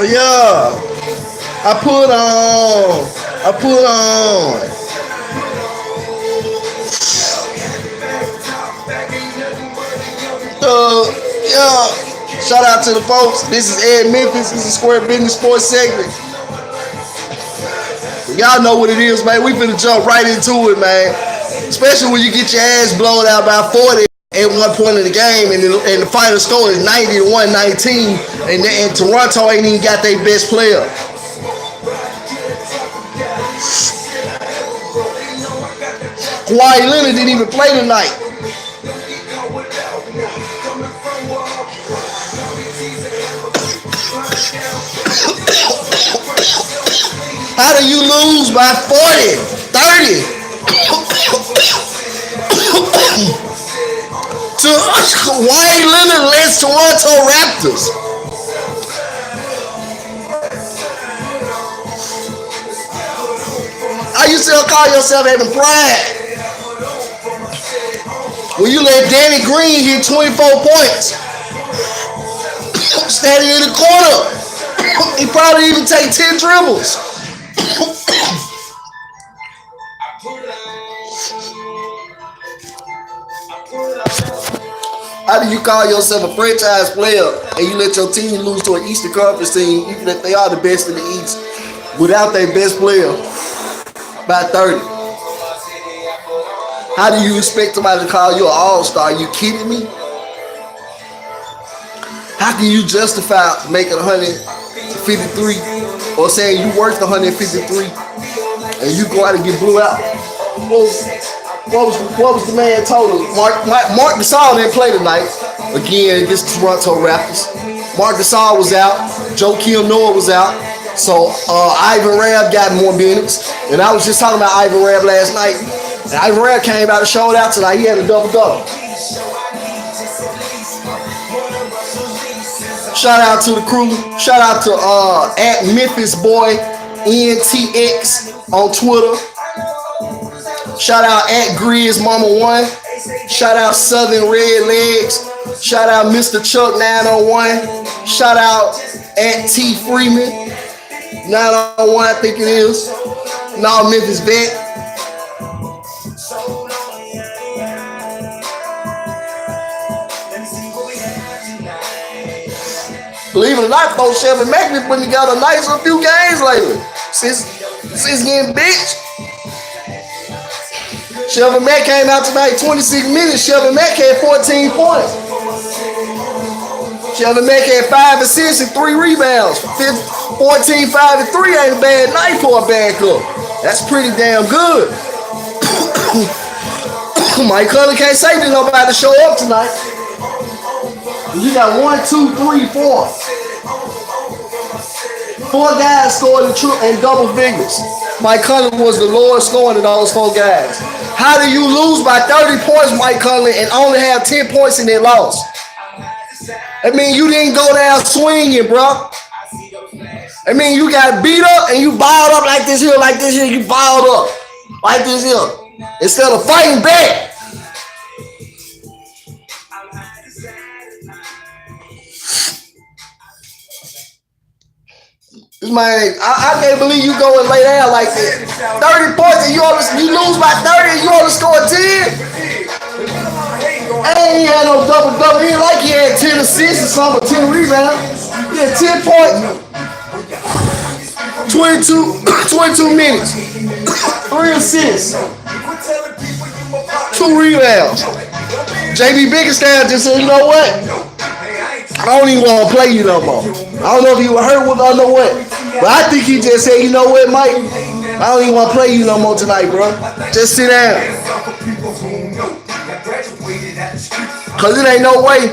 Yeah. I put on. I put on. Yeah. Shout out to the folks. This is Ed Memphis. This is Square Business Sports segment. Y'all know what it is, man. We finna jump right into it, man. Especially when you get your ass blown out by 40 at one point in the game, and the final score is 90 to 119, and Toronto ain't even got their best player. Kawhi Leonard didn't even play tonight. How do you lose by 40, 30 to Kawhi Leonard-led Toronto Raptors? How you still call yourself having pride when you let Danny Green hit 24 points standing in the corner? He probably even take 10 dribbles. How do you call yourself a franchise player and you let your team lose to an Eastern Conference team, even if they are the best in the East, without their best player by 30? How do you expect somebody to call you an all-star? Are you kidding me? How can you justify making 153 or saying you worth 153 and you go out and get blew out? What was the man told him? Marc Gasol didn't play tonight again against the Toronto Raptors. Marc Gasol was out. Joakim Noah was out. So Ivan Rabb got more minutes. And I was just talking about Ivan Rabb last night. And Ivan Rabb came out and showed out tonight. He had a double-double. Shout out to the crew. Shout out to at Memphis Boy NTX on Twitter. Shout out at Grizz Mama 1. Shout out Southern Red Legs. Shout out Mr. Chuck 901. Shout out at T Freeman 901, I think it is. No, Memphis Vet. Believe it or not, folks, Shelby Mack been putting together a nice few games lately. Since getting bitched. Shelby Mack came out tonight 26 minutes. Shelby Mack had 14 points. Shelby Mack had 5 assists and 3 rebounds. 14, 5, and 3 ain't a bad night for a backup. That's pretty damn good. Mike Conley can't say that nobody to show up tonight. You got 1, 2, 3, 4. 4 guys scored in double figures. Mike Conley was the lowest scoring of those 4 guys. How do you lose by 30 points, Mike Conley, and only have 10 points in their loss? I mean, you didn't go down swinging, bro. I mean, you got beat up and you balled up like this here, you balled up like this here. Instead of fighting back. Man, I can't believe you go and lay down like that. 30 points and you lose by 30 and you only score 10. And he had no double-double. He ain't like he had 10 assists or something, 10 rebounds. He had 10 points. 22 minutes. 3 assists. 2 rebounds. JB Bickerstaff just said, you know what? I don't even want to play you no more. I don't know if you were hurt with or know what. But I think he just said, you know what, Mike? I don't even want to play you no more tonight, bro. Just sit down. Because it ain't no way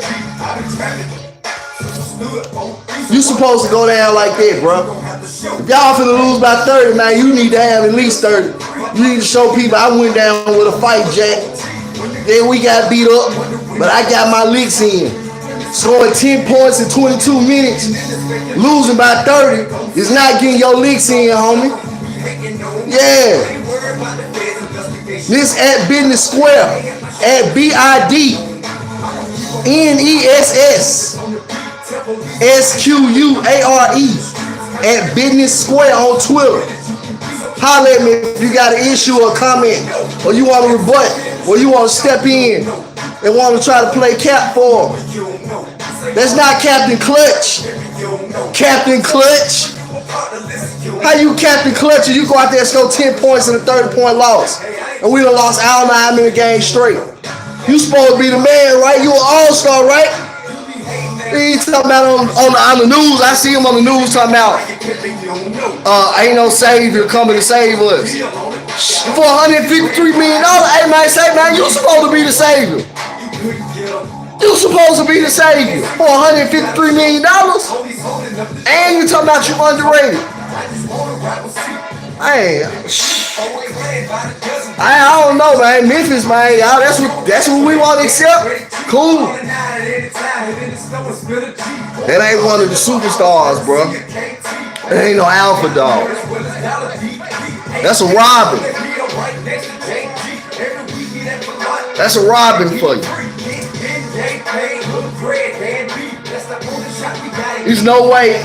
you supposed to go down like that, bro. If y'all finna lose by 30, man, you need to have at least 30. You need to show people I went down with a fight, Jack. Then we got beat up, but I got my licks in. Scoring 10 points in 22 minutes, losing by 30 is not getting your licks in, homie. Yeah. This at Business Square, at BIDNESS SQUARE. at Business Square on Twitter. Holler at me if you got an issue or comment, or you want to rebut, or you want to step in and want to try to play cap for him. That's not Captain Clutch. Captain Clutch. How you Captain Clutch and you go out there and score 10 points in a 30-point loss? And we done lost all 9 minute games straight. You supposed to be the man, right? You an all-star, right? He talking about on the news. I see him on the news talking about ain't no savior coming to save us. For $153 million, hey man, say man, you supposed to be the savior. You supposed to be the savior for $153 million, and you talking about you underrated. I don't know, man. Memphis, man, y'all. That's what we want to accept. Cool. That ain't one of the superstars, bro. That ain't no alpha dog. That's a Robin. That's a Robin for you. There's no way.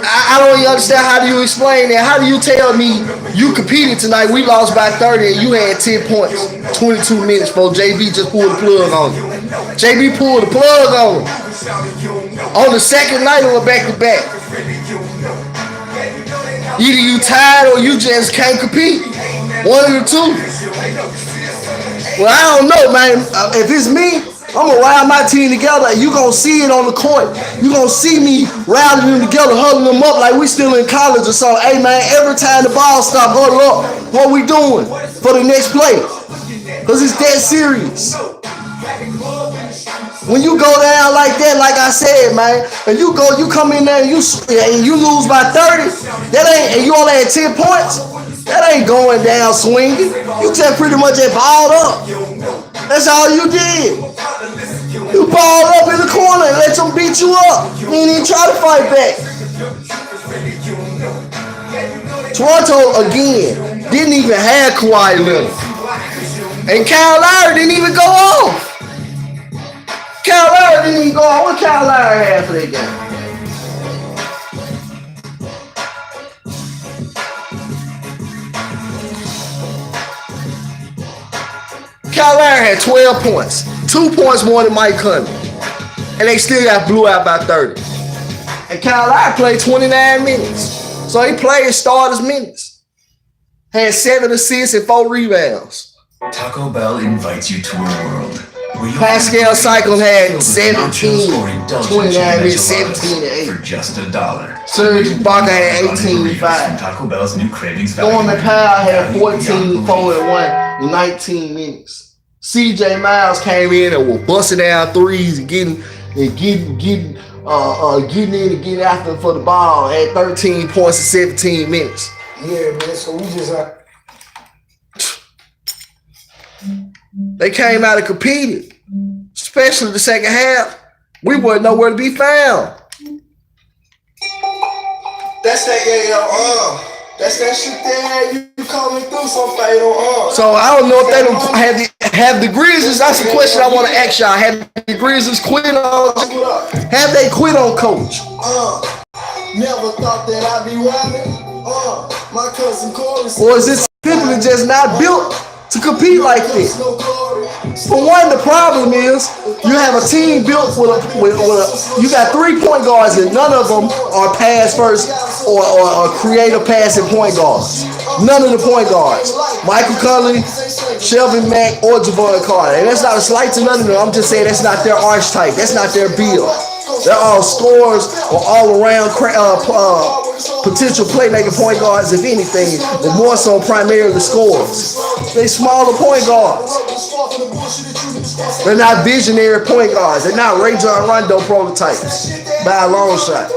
I don't even understand. How do you explain that? How do you tell me you competed tonight, we lost by 30, and you had 10 points, 22 minutes before JB just pulled the plug on you? JB pulled the plug on you on the second night of a back-to-back. Either you tired or you just can't compete. One of the two. Well, I don't know, man. If it's me, I'm going to ride my team together, and you're going to see it on the court. You're going to see me rallying them together, huddling them up like we still in college or something. Hey, man, every time the ball stop, huddle up. What we doing for the next play? Because it's that serious. When you go down like that, like I said, man, and you come in there and you lose by 30, and you only had 10 points, that ain't going down swinging. You just pretty much just balled up. That's all you did. You balled up in the corner and let them beat you up. You didn't even try to fight back. Toronto, again, didn't even have Kawhi Leonard. And Kyle Lowry didn't even go off. Kyle Lowry didn't even go off. What Kyle Lowry had for that game? Kyle Lowry had 12 points. 2 points more than Mike Conley. And they still got blew out by 30. And Kyle Lowry played 29 minutes. So he played starters minutes. Had 7 assists and 4 rebounds. Taco Bell invites you to a world where you Pascal Siakam had 17, 29 minutes, 17 and 8. For just $1. Serge Ibaka had 18 and 5. Taco Bell's new cravings. Norman Powell had 14, 4 and 1 in 19 minutes. CJ Miles came in and was busting down threes and getting in and getting after for the ball. Had 13 points in 17 minutes. Yeah, man. So we just they came out and competed, especially the second half. We wasn't nowhere to be found. that's that that's that shit there. You coming through some fade on So I don't know if they don't have the Grizzlies. That's the question I want to ask y'all. Have the Grizzlies quit on? Have they quit on coach? Never thought that I'd be wildin'. My cousin Corey. Or is this simply just not built to compete like this? For one, the problem is you have a team built with you got 3 point guards and none of them are pass first or creative passing point guards. None of the point guards. Michael Conley, Shelvin Mack, or Javon Carter. And that's not a slight to none of them. I'm just saying that's not their archetype. That's not their build. They're all scorers or all around potential playmaking point guards, if anything, but more so primarily scorers. They smaller point guards. They're not visionary point guards. They're not Ray John Rondo prototypes by a long shot.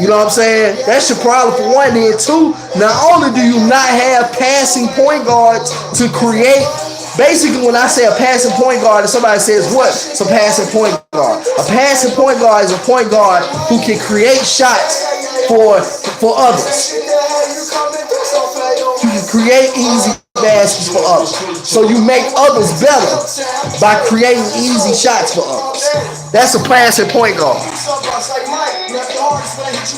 You know what I'm saying? That's your problem for one. Then two, not only do you not have passing point guards to create. Basically, when I say a passing point guard, and somebody says, what? It's a passing point guard. A passing point guard is a point guard who can create shots for others. You can create easy baskets for others. So you make others better by creating easy shots for others. That's a passing point guard.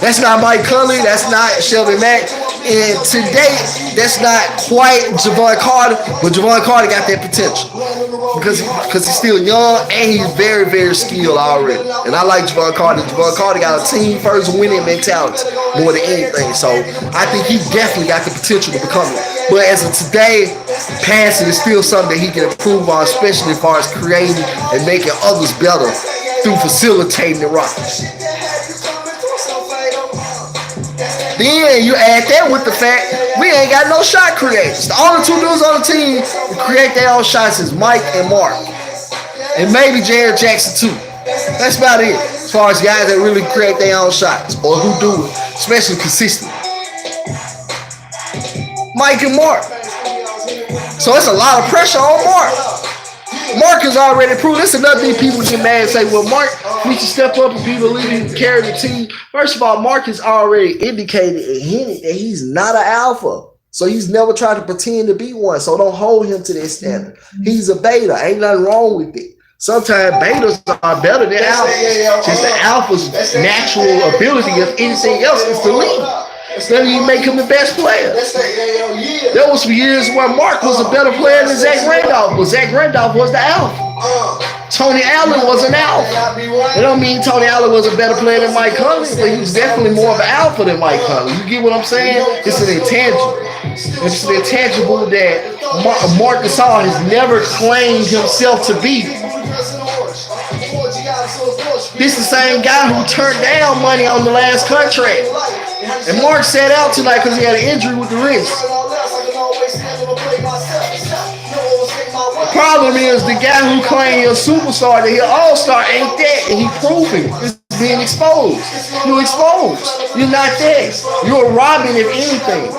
That's not Mike Conley. That's not Shelby Mack. And today, that's not quite Javon Carter, but Javon Carter got that potential because he's still young and he's very, very skilled already. And I like Javon Carter. Javon Carter got a team first winning mentality more than anything. So I think he definitely got the potential to become it. But as of today, passing is still something that he can improve on, especially as far as creating and making others better through facilitating the Rockets. Then you add that with the fact we ain't got no shot creators. The only two dudes on the team who create their own shots is Mike and Mark. And maybe Jared Jackson too. That's about it. As far as guys that really create their own shots or who do it, especially consistently. Mike and Mark. So it's a lot of pressure on Mark. Mark is already proved. This is another thing people get mad and say, well, Mark needs to step up and be the leader and carry the team. First of all, Mark has already indicated and hinted that he's not an alpha. So he's never tried to pretend to be one. So don't hold him to that standard. He's a beta. Ain't nothing wrong with it. Sometimes betas are better than alphas. Just the alpha's natural ability of anything else is to lead. Instead of you make him the best player. There was for years where Mark was a better player than Zach Randolph, but Zach Randolph was the alpha. Tony Allen was an alpha. It don't mean Tony Allen was a better player than Mike Conley, but he was definitely more of an alpha than Mike Conley. You get what I'm saying? It's an intangible. It's an intangible that Marc Gasol has never claimed himself to be. This is the same guy who turned down money on the last contract. And Mark sat out tonight because he had an injury with the wrist. The problem is the guy who claimed he's a superstar, that he's an all-star, ain't that. And he proving it. It's being exposed. You're exposed. You're not that. You're robbing, if anything.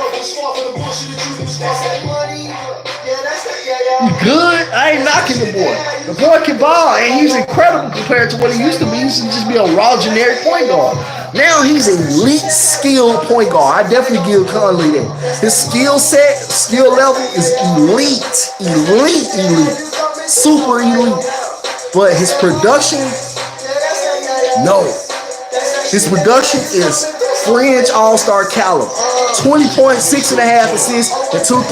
You good? I ain't knocking the boy. The boy can ball, and he's incredible compared to what he used to be. He used to just be a raw, generic point guard. Now he's an elite skilled point guard. I definitely give Conley that. His skill set, skill level is elite. Super elite. But his production, no. His production is fringe all-star caliber. 20 points, 6.5 assists, and 2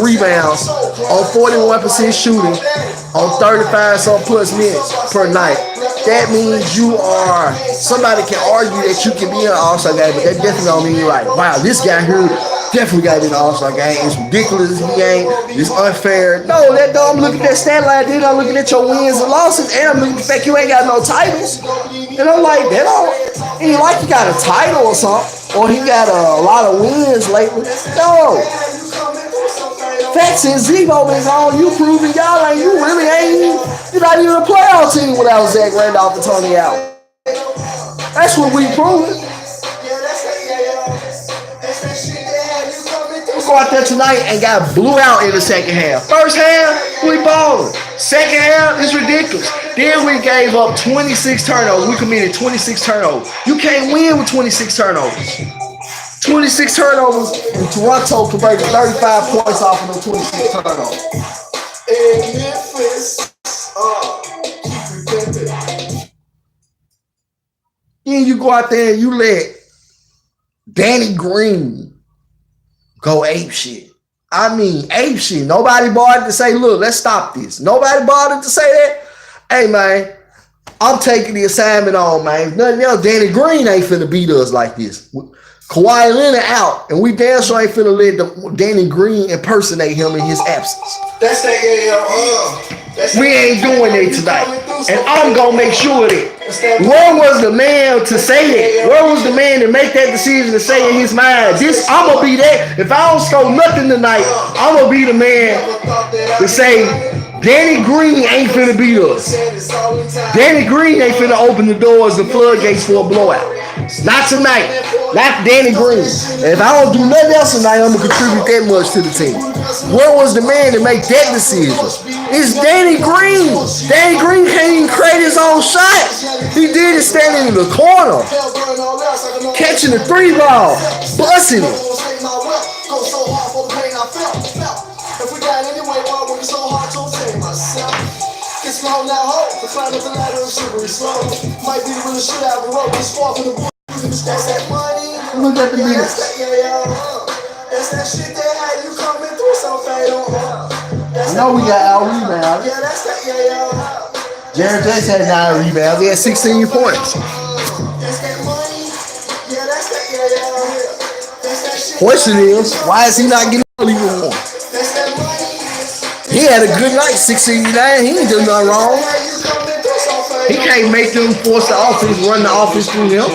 rebounds on 41% shooting on 35-some plus minutes per night. That means somebody can argue that you can be in an all-star game, but that definitely don't mean like, wow, this guy here definitely got to be in an all-star game. It's ridiculous. He ain't. It's unfair. No, I'm looking at that stat line, then I'm looking at your wins and losses, and I'm looking at the fact you ain't got no titles. And I'm like, that ain't like you got a title or something, or he got a lot of wins lately. No. Facts and Zebo is on. You proving y'all ain't. You really ain't. You're not even a playoff team without Zach Randolph and Tony Allen. That's what we proving. We go out there tonight and got blew out in the second half. First half, we balling. Second half, it's ridiculous. Then we gave up 26 turnovers. We committed 26 turnovers. You can't win with 26 turnovers. 26 turnovers, and Toronto converted 35 points off of those 26 turnovers. In Memphis, Then you go out there and you let Danny Green go ape shit. I mean, ape shit. Nobody bothered to say, look, let's stop this. Nobody bothered to say that. Hey, man, I'm taking the assignment on, man. If nothing else, Danny Green ain't finna beat us like this. Kawhi Leonard out, and we damn sure ain't finna let Danny Green impersonate him in his absence. That's that, we ain't doing that tonight. And I'm gonna make sure of it. Where was the man to say that? Where was the man to make that decision to say in his mind, I'm gonna be that. If I don't score nothing tonight, I'm gonna be the man to say, Danny Green ain't finna beat us. Danny Green ain't finna open the doors, the floodgates for a blowout. Not tonight. Not Danny Green. And if I don't do nothing else tonight, I'm going to contribute that much to the team. Where was the man to make that decision? It's Danny Green. Danny Green can't even create his own shot. He did it standing in the corner. Catching the 3-ball. Busting it. It's long now, hope. The climb up the ladder is super slow. Might be the realest shit I ever wrote. This far from the book. That's that money. Look at the minutes. That's that shit that had you coming through so fatal. I know we got out rebounds. Yeah, that's that, Jared Jackson had 9 rebounds. He had 16 points. That's that money. Yeah, that's that, That's that shit. Question is, why is he not getting even more? That's that money. He had a good night, 69. He ain't doing nothing wrong. He can't make them force the offense, run the offense through him.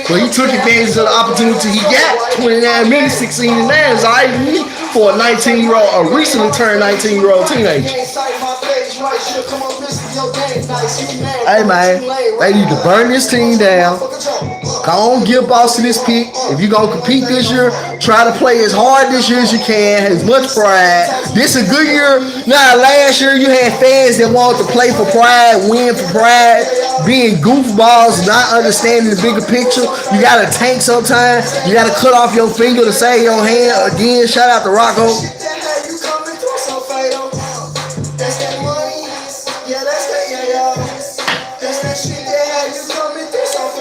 But he took advantage of the opportunity he got. 29 minutes, 16 and 9 is all right with me for a 19-year-old, a recently turned 19-year-old teenager. Hey man, they need to burn this team down. Go on, give Boston this pick. If you're gonna compete this year, try to play as hard this year as you can, as much pride. This is a good year. Now, last year you had fans that wanted to play for pride, win for pride, being goofballs, not understanding the bigger picture. You gotta tank sometimes. You gotta cut off your finger to save your hand. Again, shout out to Rocco.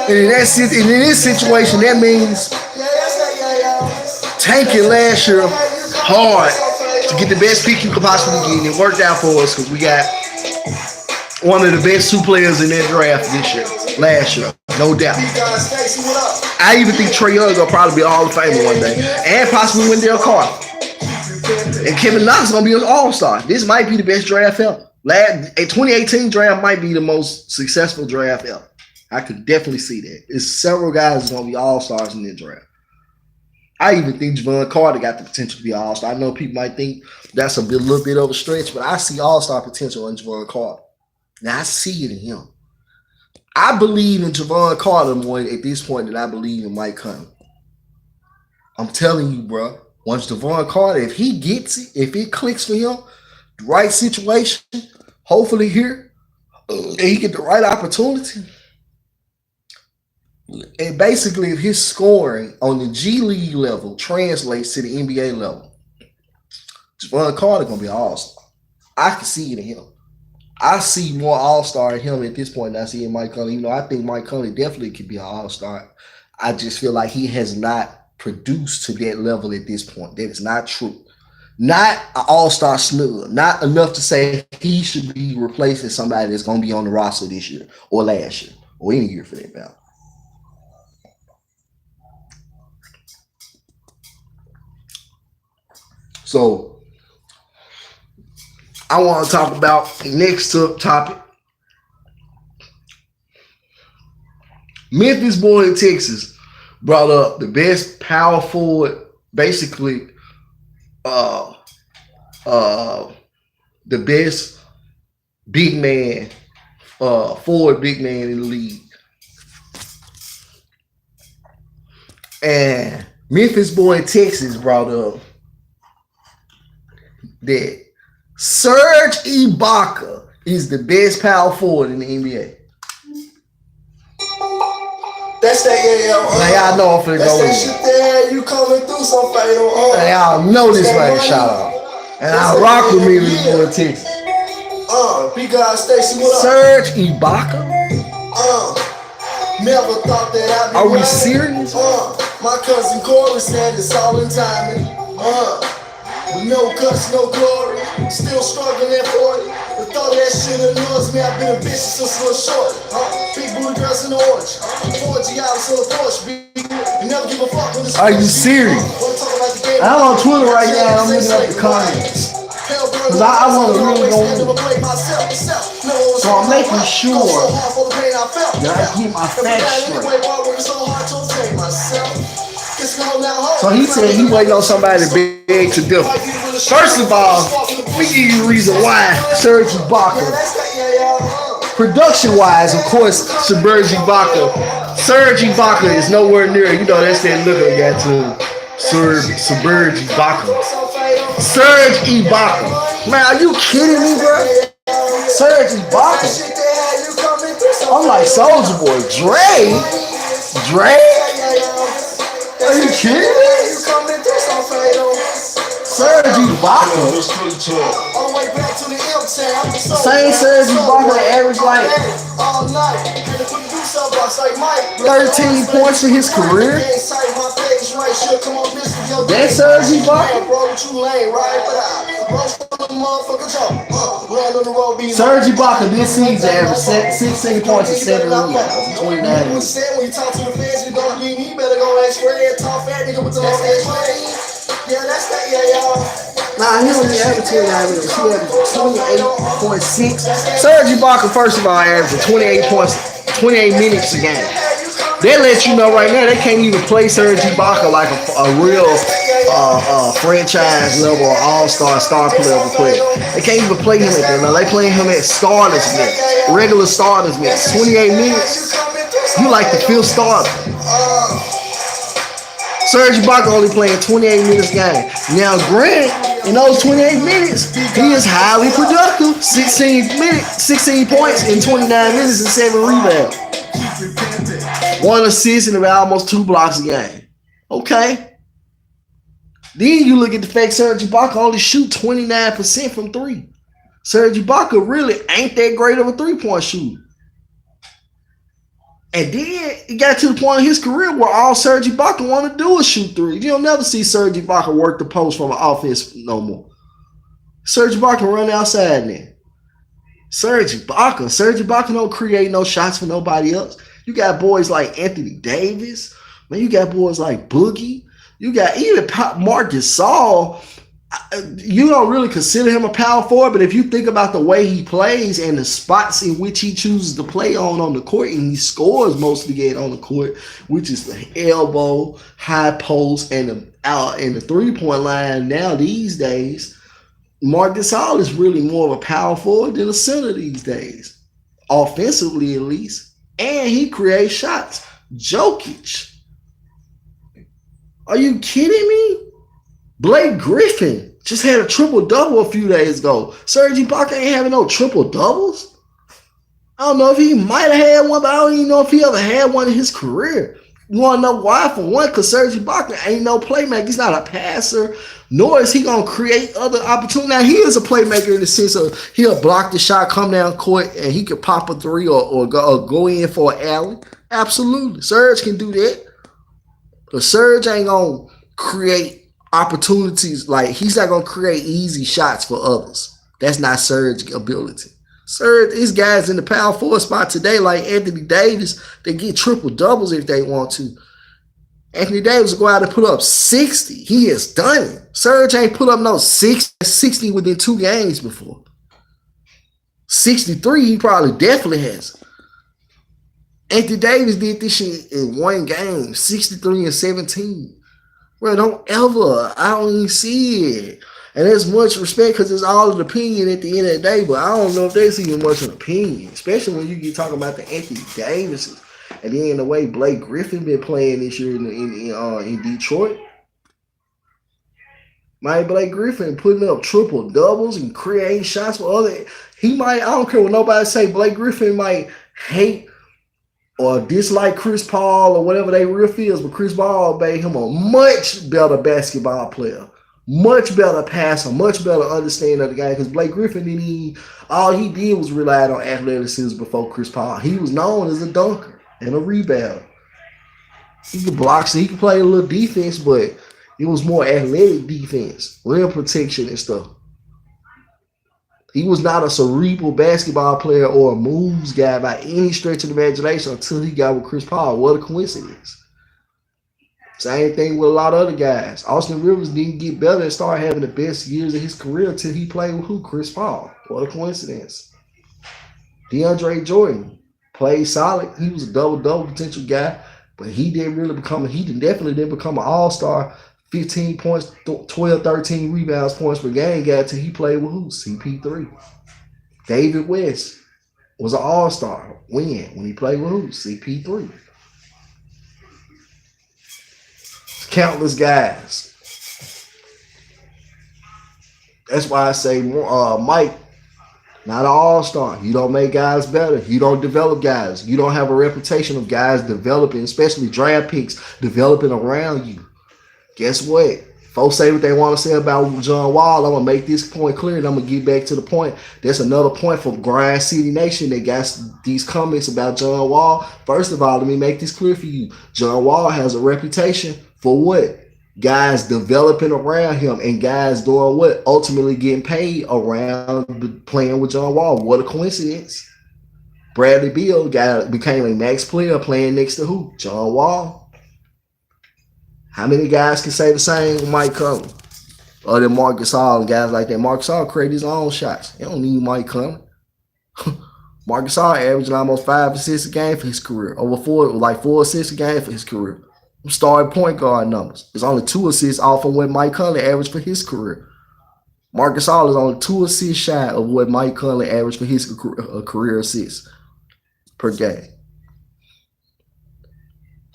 And in this situation, that means tanking last year hard to get the best pick you could possibly get. And it worked out for us because we got one of the best 2 players in that draft this year, last year, no doubt. I even think Trae Young will probably be a Hall of Famer one day, and possibly Wendell Carter. And Kevin Knox is gonna be an All-Star. This might be the best draft ever. A 2018 draft might be the most successful draft ever. I could definitely see that. There's several guys going to be all-stars in this draft. I even think Javon Carter got the potential to be an all-star. I know people might think that's a little bit of a stretch, but I see all-star potential in Javon Carter. Now, I see it in him. I believe in Javon Carter more at this point than I believe in Mike Conley. I'm telling you, bro. Once Javon Carter, if he gets it, if it clicks for him, the right situation, hopefully here, and he get the right opportunity. And basically, if his scoring on the G League level translates to the NBA level, Javon Carter gonna be an all-star. I can see it in him. I see more all-star in him at this point than I see in Mike Conley. You know, I think Mike Conley definitely could be an all-star. I just feel like he has not produced to that level at this point. That is not true. Not an all-star snub. Not enough to say he should be replacing somebody that's going to be on the roster this year or last year or any year for that matter. So I want to talk about the next topic. Memphis boy in Texas brought up the best power forward, basically the best big man, forward big man in the league. And Memphis boy in Texas brought up that Serge Ibaka is the best power forward in the NBA. That's that, Now y'all know I'm finna go in. That's that shit there, you coming through so fatal. Now y'all know this man shout out. And I rock with me this boy in Texas. Big guy Stacy, what up? Serge Ibaka? Never thought that I'd be Are we right. serious? My cousin Corey said it's all in timing. With no cuts, no glory. Still struggling for it. The thought of that shit annoys me. I've been a bitch since I was short. Big booty girls in the orange. 4G out on the porch. You never give a fuck when it's. Are you serious? I'm on Twitter right now. I'm looking up the comments. Because I want to really go in. So I'm making sure that I keep my facts straight. So he said he waiting on somebody to beg to differ. First of all, let me give you the reason why Serge Ibaka. Production-wise, of course, Serge Ibaka is nowhere near. You know, that's that look I got to Serge Ibaka. Serge Ibaka. Man, are you kidding me, bro? Serge Ibaka. I'm like Soulja Boy. Dre? Are you kidding me? Serge Ibaka. Same Serge Ibaka average like 13 points for his career. That's Serge Ibaka. Serge Ibaka this season averaged 16 points and 7 rebounds, 29 minutes. When you talk to the fans, you don't believe me, better go ask Fred, talk fat nigga with the long ass money. Yeah, that's that, yeah, y'all. Nah, he only averaged 29 minutes. He averaged 28.6. Serge Ibaka, first of all, averaged 28 points, 28 minutes a game. They let you know right now they can't even play Serge Ibaka like a real franchise level or all-star star level player. They can't even play him at that. Now they playing him at starters minutes, regular starters minutes. 28 minutes. You like the fifth starter. Serge Ibaka only playing 28 minutes a game. Now, Grant, in those 28 minutes, he is highly productive. 16 points in 29 minutes and 7 rebounds. 1 assist and about almost 2 blocks a game. Okay. Then you look at the fact Serge Ibaka only shoot 29% from 3. Serge Ibaka really ain't that great of a 3-point shooter. And then it got to the point in his career where all Serge Ibaka want to do is shoot 3. You'll never see Serge Ibaka work the post from an offense no more. Serge Ibaka run outside now. Serge Ibaka don't create no shots for nobody else. You got boys like Anthony Davis. Man, you got boys like Boogie. You got even Marc Gasol. You don't really consider him a power forward, but if you think about the way he plays and the spots in which he chooses to play on the court, and he scores most of the game on the court, which is the elbow, high post, and the 3-point line now these days, Marc Gasol is really more of a power forward than a center these days, offensively at least, and he creates shots. Jokic. Are you kidding me? Blake Griffin just had a triple-double a few days ago. Serge Ibaka ain't having no triple-doubles. I don't know if he might have had one, but I don't even know if he ever had one in his career. You want to know why? For one, because Serge Ibaka ain't no playmaker. He's not a passer, nor is he going to create other opportunities. Now, he is a playmaker in the sense of he'll block the shot, come down court, and he could pop a 3 or go in for an alley. Absolutely. Serge can do that. But Serge ain't going to create opportunities. Like, he's not going to create easy shots for others. That's not Serge's ability. Serge, these guys in the power forward spot today, like Anthony Davis, they get triple doubles if they want to. Anthony Davis will go out and put up 60. He has done it. Serge ain't put up no 60 within 2 games before. 63, he probably definitely has. Anthony Davis did this shit in 1 game, 63 and 17. Bro, don't ever. I don't even see it. And there's much respect because it's all an opinion at the end of the day, but I don't know if there's even much an opinion, especially when you get talking about the Anthony Davises. And then the way Blake Griffin been playing this year in Detroit. My Blake Griffin putting up triple doubles and creating shots for other. He might, I don't care what nobody say, Blake Griffin might hate or dislike Chris Paul or whatever they real feels, but Chris Paul made him a much better basketball player, much better passer, much better understanding of the game. Because Blake Griffin, all he did was rely on athleticism before Chris Paul. He was known as a dunker and a rebounder. He could block, so he could play a little defense, but it was more athletic defense, rim protection and stuff. He was not a cerebral basketball player or a moves guy by any stretch of the imagination until he got with Chris Paul. What a coincidence. Same thing with a lot of other guys. Austin Rivers didn't get better and start having the best years of his career until he played with who? Chris Paul. What a coincidence. DeAndre Jordan played solid. He was a double-double potential guy, but he definitely didn't become an all-star. 15 points, 12, 13 rebounds, points per game guy until he played with who? CP3. David West was an all-star. When he played with who? CP3. Countless guys. That's why I say Mike, not an all-star. You don't make guys better. You don't develop guys. You don't have a reputation of guys developing, especially draft picks, developing around you. Guess what? Folks say what they want to say about John Wall. I'm going to make this point clear, and I'm going to get back to the point. That's another point from Grind City Nation that got these comments about John Wall. First of all, let me make this clear for you. John Wall has a reputation for what? Guys developing around him and guys doing what? Ultimately getting paid around playing with John Wall. What a coincidence. Bradley Beal became a max player playing next to who? John Wall. How many guys can say the same with Mike Conley? Or than Marc Gasol and guys like that. Marc Gasol created his own shots. He don't need Mike Conley. Marc Gasol averaging almost 5 assists a game for his career. Over 4 assists a game for his career. Starting point guard numbers. There's only 2 assists off of what Mike Conley averaged for his career. Marc Gasol is only 2 assists shy of what Mike Conley averaged for his career assists per game.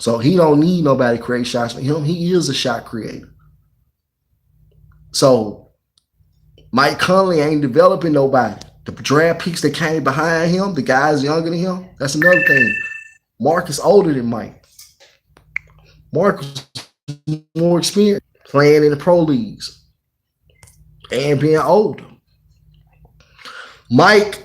So he don't need nobody to create shots for him. He is a shot creator. So Mike Conley ain't developing nobody. The draft picks that came behind him, the guys younger than him, that's another thing. Mark is older than Mike. Mark is more experienced playing in the pro leagues and being older. Mike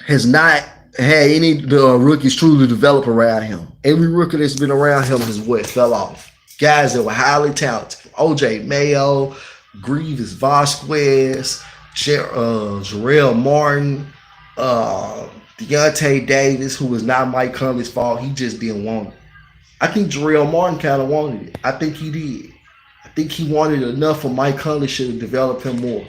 has not had any rookies truly develop around him. Every rookie that's been around him has fell off. Guys that were highly talented. OJ Mayo, Grievous Vasquez, Jarrell Martin, Deontay Davis, who was not Mike Conley's fault. He just didn't want it. I think Jarrell Martin kind of wanted it. I think he did. I think he wanted it enough for Mike Conley should have developed him more.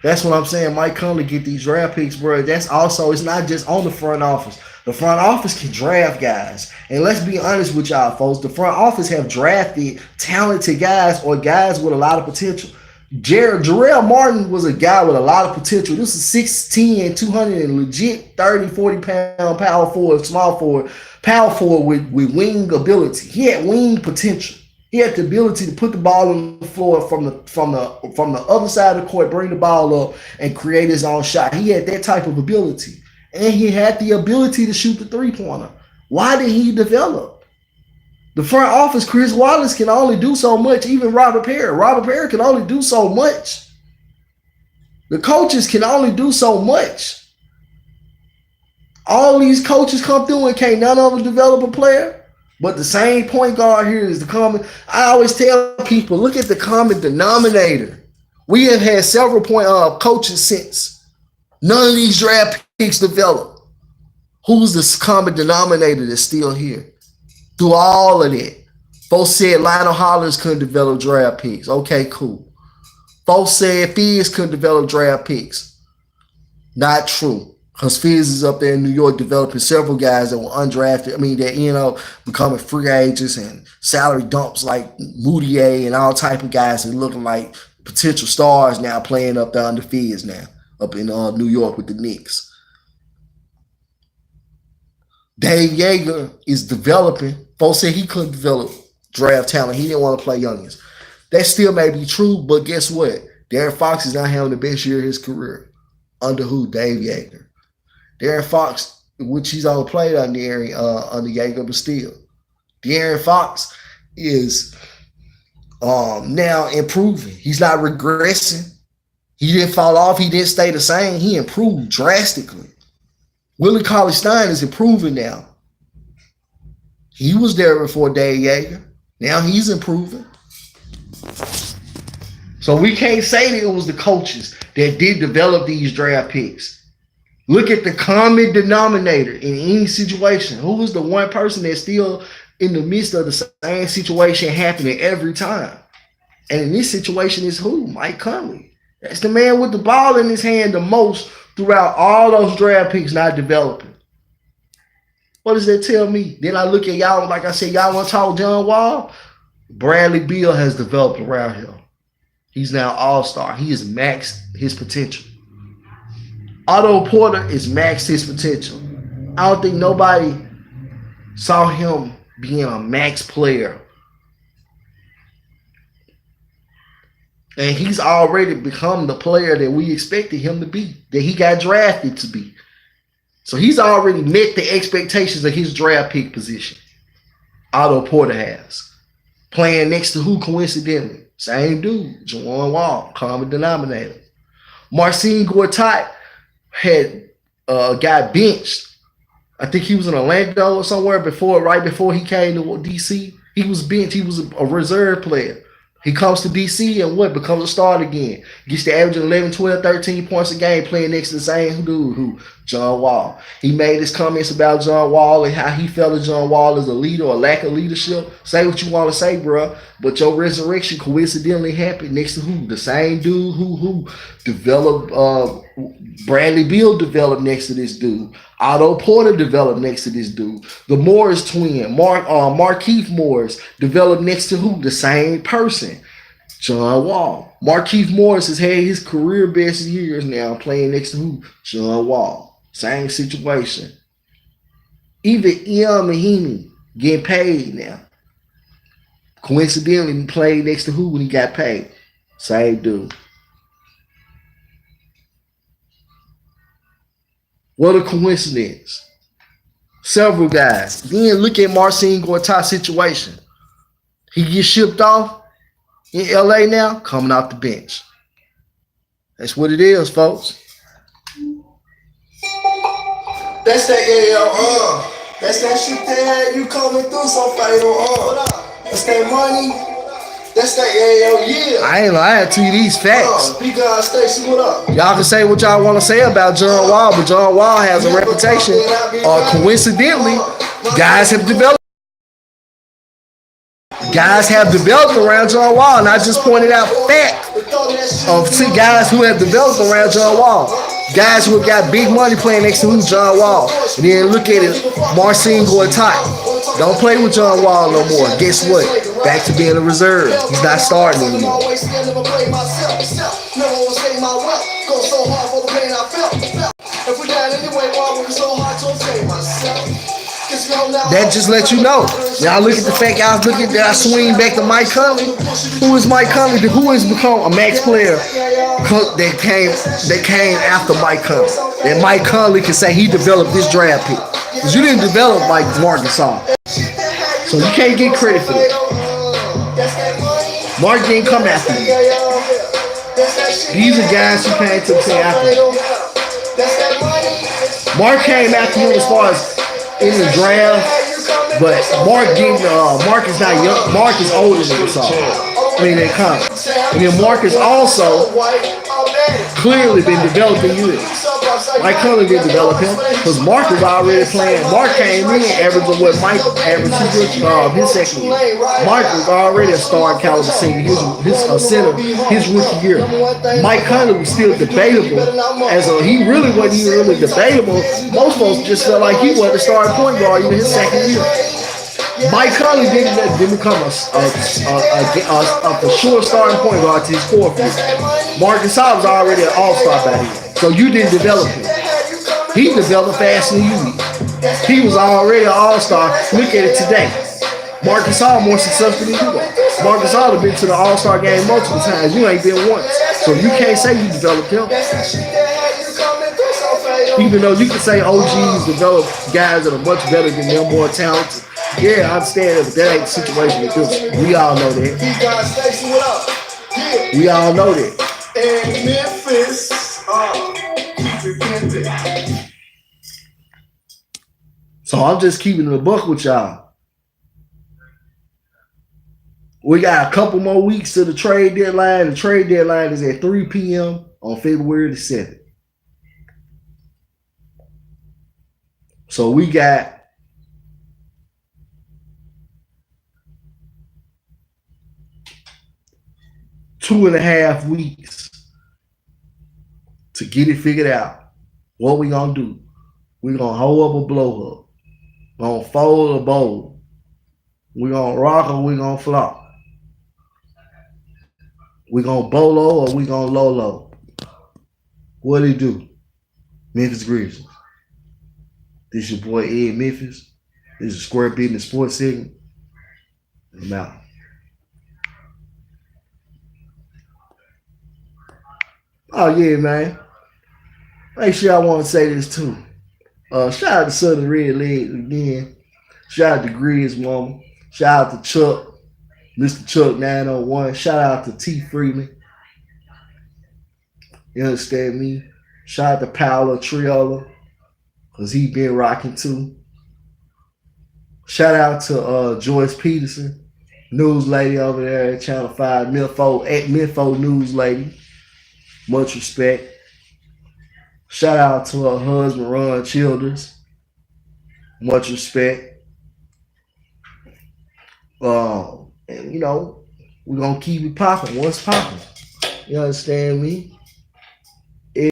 That's what I'm saying. Mike Conley get these draft picks, bro. That's also, it's not just on the front office. The front office can draft guys. And let's be honest with y'all, folks. The front office have drafted talented guys or guys with a lot of potential. Jarrell Martin was a guy with a lot of potential. This is 6'10", 200 and legit 30, 40-pound power forward, small forward, power forward with wing ability. He had wing potential. He had the ability to put the ball on the floor from the other side of the court, bring the ball up, and create his own shot. He had that type of ability. And he had the ability to shoot the three-pointer. Why did he develop? The front office, Chris Wallace, can only do so much. Even Robert Perry. Robert Perry can only do so much. The coaches can only do so much. All these coaches come through and can't none of them develop a player. But the same point guard here is the common. I always tell people, look at the common denominator. We have had several coaches since. None of these draft picks develop. Who's the common denominator that's still here? Through all of that. Folks said Lionel Hollins couldn't develop draft picks. Okay, cool. Folks said Fizz couldn't develop draft picks. Not true. Because Fizz is up there in New York developing several guys that were undrafted. I mean, that, becoming free agents and salary dumps like Moutier and all type of guys that looking like potential stars now playing up there under Fizz now, up in New York with the Knicks. Dave Yeager is developing. Folks said he couldn't develop draft talent. He didn't want to play youngins. That still may be true, but guess what? Darren Fox is not having the best year of his career. Under who? Dave Yeager. Darren Fox, which he's only played under Yeager, but still. Darren Fox is now improving. He's not regressing. He didn't fall off. He didn't stay the same. He improved drastically. Willie Cauley-Stein is improving now. He was there before Dave Yeager. Now he's improving. So we can't say that it was the coaches that did develop these draft picks. Look at the common denominator in any situation. Who is the one person that's still in the midst of the same situation happening every time? And in this situation is who? Mike Conley. That's the man with the ball in his hand the most throughout all those draft picks not developing. What does that tell me? Then I look at y'all, like I said, y'all want to talk John Wall? Bradley Beal has developed around him. He's now all-star. He has maxed his potential. Otto Porter is maxed his potential. I don't think nobody saw him being a max player. And he's already become the player that we expected him to be, that he got drafted to be. So he's already met the expectations of his draft pick position. Otto Porter has. Playing next to who coincidentally? Same dude, Juwan Wall, common denominator. Marcin Gortat had got benched. I think he was in Orlando or somewhere right before he came to DC. He was benched. He was a reserve player. He comes to DC and becomes a starter again. Gets to averaging 11, 12, 13 points a game playing next to the same dude, John Wall. He made his comments about John Wall and how he felt that John Wall is a leader or lack of leadership. Say what you want to say, bro. But your resurrection coincidentally happened next to who? The same dude who developed, Bradley Beal developed next to this dude. Otto Porter developed next to this dude. The Morris twin, Markieff Morris, developed next to who? The same person, John Wall. Markieff Morris has had his career best years now playing next to who? John Wall. Same situation. Even Ian Mahinmi getting paid now. Coincidentally, he played next to who when he got paid? Same dude. What a coincidence. Several guys. Then look at Marcin Gortat's situation. He gets shipped off in LA now, coming off the bench. That's what it is, folks. That's that, that's that shit they had you coming through so fatal, That's that money. That's that, yeah. I ain't lying to you, these facts. P-God Stacy, what up? Y'all can say what y'all want to say about John Wall, but John Wall has a reputation. Coincidentally, guys have developed around John Wall, and I just pointed out fact of two guys who have developed around John Wall. Guys who have got big money playing next to John Wall. And then look at it, Marcin Gortat. Don't play with John Wall no more. Guess what? Back to being a reserve. He's not starting anymore. That just lets you know. Now look at the fact I swing back to Mike Conley. Who is Mike Conley? Who has become a max player that came after Mike Conley? That Mike Conley can say he developed this draft pick. Because you didn't develop Mike Marcus. So you can't get credit for that. Mark didn't come after you. These are guys who came to the team after you. Mark came after you as far as in the draft, but Mark is not young. Mark is older than us all. They come. And then Mark has also clearly been developing you. Mike Conley didn't develop him because Mark was already playing. Mark came in averaging what Mike averaged his second year. Mark was already a star caliber senior, his center, his rookie year. Mike Conley was still debatable. He really wasn't even really debatable. Most folks just felt like he wasn't a starting point guard even his second year. Mike Conley didn't become a for sure starting point guard to his fourth year. Marcus Gasol was already an all-star by then. So you didn't develop him. He developed faster than you did. He was already an all-star. Look at it today. Marcus Gasol more successful than you are. Marcus Gasol have been to the all-star game multiple times. You ain't been once. So you can't say you developed him. Even though you can say OGs develop guys that are much better than them, more talented. Yeah, I understand that, but that ain't the situation with this. We all know that. We all know that. And Memphis, keep it pimping. So I'm just keeping it a buck with y'all. We got a couple more weeks to the trade deadline. The trade deadline is at 3 p.m. on February the 7th. So we got two and a half weeks to get it figured out. What we gonna do? We gonna hold up or blow up. Gonna fold or bowl. We gonna rock or we gonna flop. We gonna bolo or we gonna low. What do you do? Memphis Grizzlies. This your boy Ed Memphis. This is Square Business Sports segment. I'm out. Oh yeah, man. Make sure I want to say this too. Shout out to Southern Red Legs again. Shout out to Grizz Mama. Shout out to Chuck. Mr. Chuck 901. Shout out to T Freeman. You understand me? Shout out to Paolo Triola, because he been rocking too. Shout out to Joyce Peterson, news lady over there at Channel 5, Minfo News Lady. Much respect. Shout out to her husband, Ron Childers. Much respect. And you know, we're gonna keep it popping. What's popping? You understand me?